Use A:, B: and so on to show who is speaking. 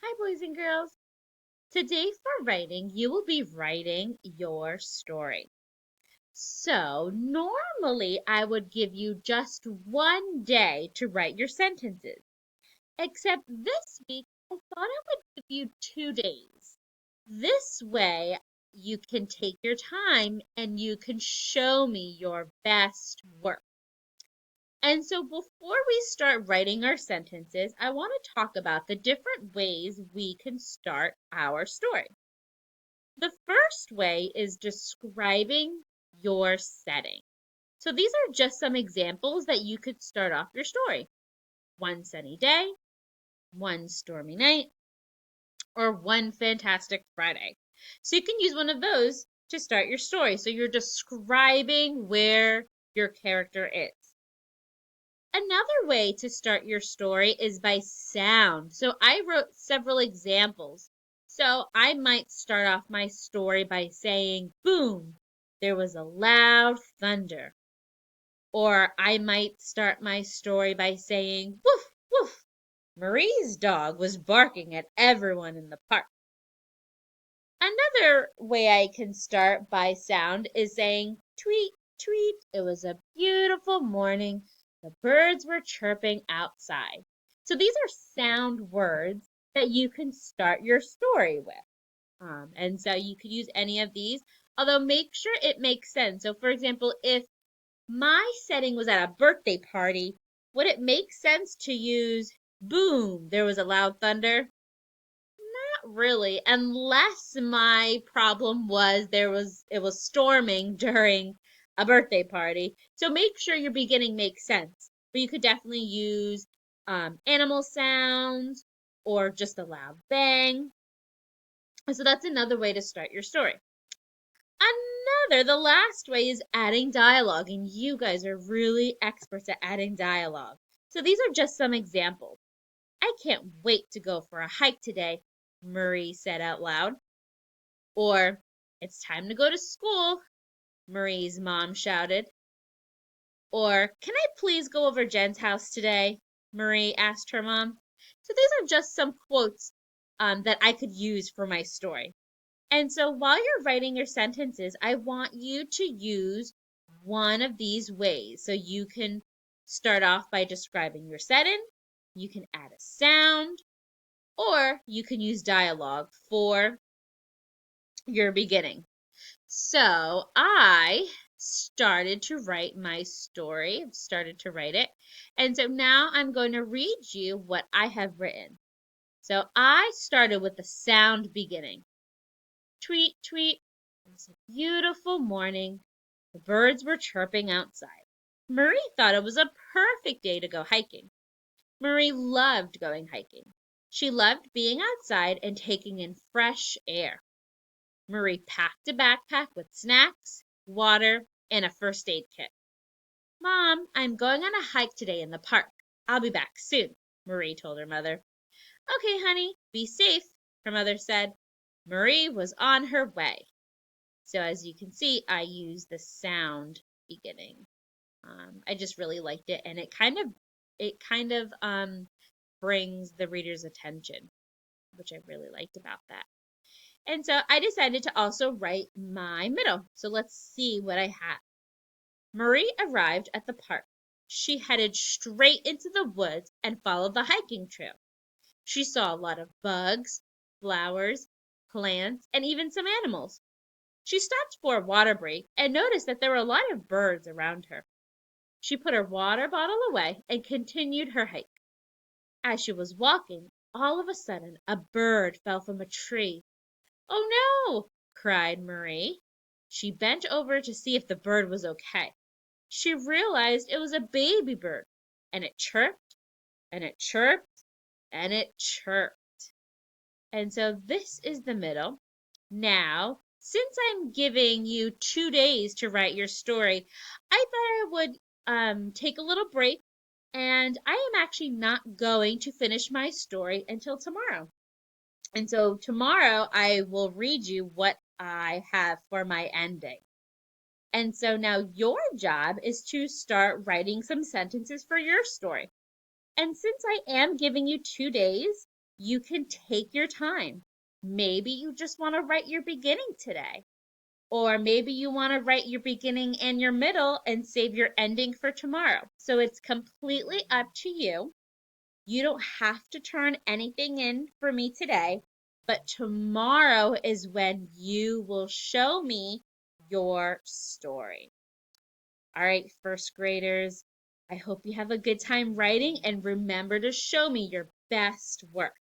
A: Hi, boys and girls. Today for writing, you will be writing your story. So, normally I would give you just one day to write your sentences. Except this week, I thought I would give you 2 days. This way, you can take your time and you can show me your best work. And so before we start writing our sentences, I want to talk about the different ways we can start our story. The first way is describing your setting. So these are just some examples that you could start off your story. One sunny day, one stormy night, or one fantastic Friday. So you can use one of those to start your story. So you're describing where your character is. Another way to start your story is by sound. So I wrote several examples. So I might start off my story by saying, boom, there was a loud thunder. Or I might start my story by saying, woof, woof, Marie's dog was barking at everyone in the park. Another way I can start by sound is saying, tweet, tweet, it was a beautiful morning. The birds were chirping outside. So these are sound words that you can start your story with. And so you could use any of these, although make sure it makes sense. So for example, if my setting was at a birthday party, would it make sense to use boom, there was a loud thunder? Not really, unless my problem was it was storming during a birthday party. So make sure your beginning makes sense. But you could definitely use animal sounds or just a loud bang. So that's another way to start your story. The last way is adding dialogue, and you guys are really experts at adding dialogue. So these are just some examples. I can't wait to go for a hike today, Marie said out loud. Or, it's time to go to school, Marie's mom shouted. Or, can I please go over Jen's house today? Marie asked her mom. So these are just some quotes that I could use for my story. And so while you're writing your sentences, I want you to use one of these ways. So you can start off by describing your setting, you can add a sound, or you can use dialogue for your beginning. So I started to write my story. I've started to write it. And so now I'm going to read you what I have written. So I started with the sound beginning. Tweet, tweet. It was a beautiful morning. The birds were chirping outside. Marie thought it was a perfect day to go hiking. Marie loved going hiking. She loved being outside and taking in fresh air. Marie packed a backpack with snacks, water, and a first aid kit. Mom, I'm going on a hike today in the park. I'll be back soon, Marie told her mother. Okay, honey, be safe, her mother said. Marie was on her way. So as you can see, I use the sound beginning. I just really liked it, and it kind of brings the reader's attention, which I really liked about that. And so I decided to also write my middle. So let's see what I have. Marie arrived at the park. She headed straight into the woods and followed the hiking trail. She saw a lot of bugs, flowers, plants, and even some animals. She stopped for a water break and noticed that there were a lot of birds around her. She put her water bottle away and continued her hike. As she was walking, all of a sudden a bird fell from a tree. Oh no! cried Marie. She bent over to see if the bird was okay. She realized it was a baby bird, and it chirped, and it chirped, and it chirped. And so this is the middle. Now, since I'm giving you 2 days to write your story, I thought I would take a little break, and I am actually not going to finish my story until tomorrow. And so tomorrow I will read you what I have for my ending. And so now your job is to start writing some sentences for your story. And since I am giving you 2 days, You can take your time. Maybe you just want to write your beginning today. Or maybe you want to write your beginning and your middle and save your ending for tomorrow. So it's completely up to you. You don't have to turn anything in for me today, but tomorrow is when you will show me your story. All right, first graders, I hope you have a good time writing and remember to show me your best work.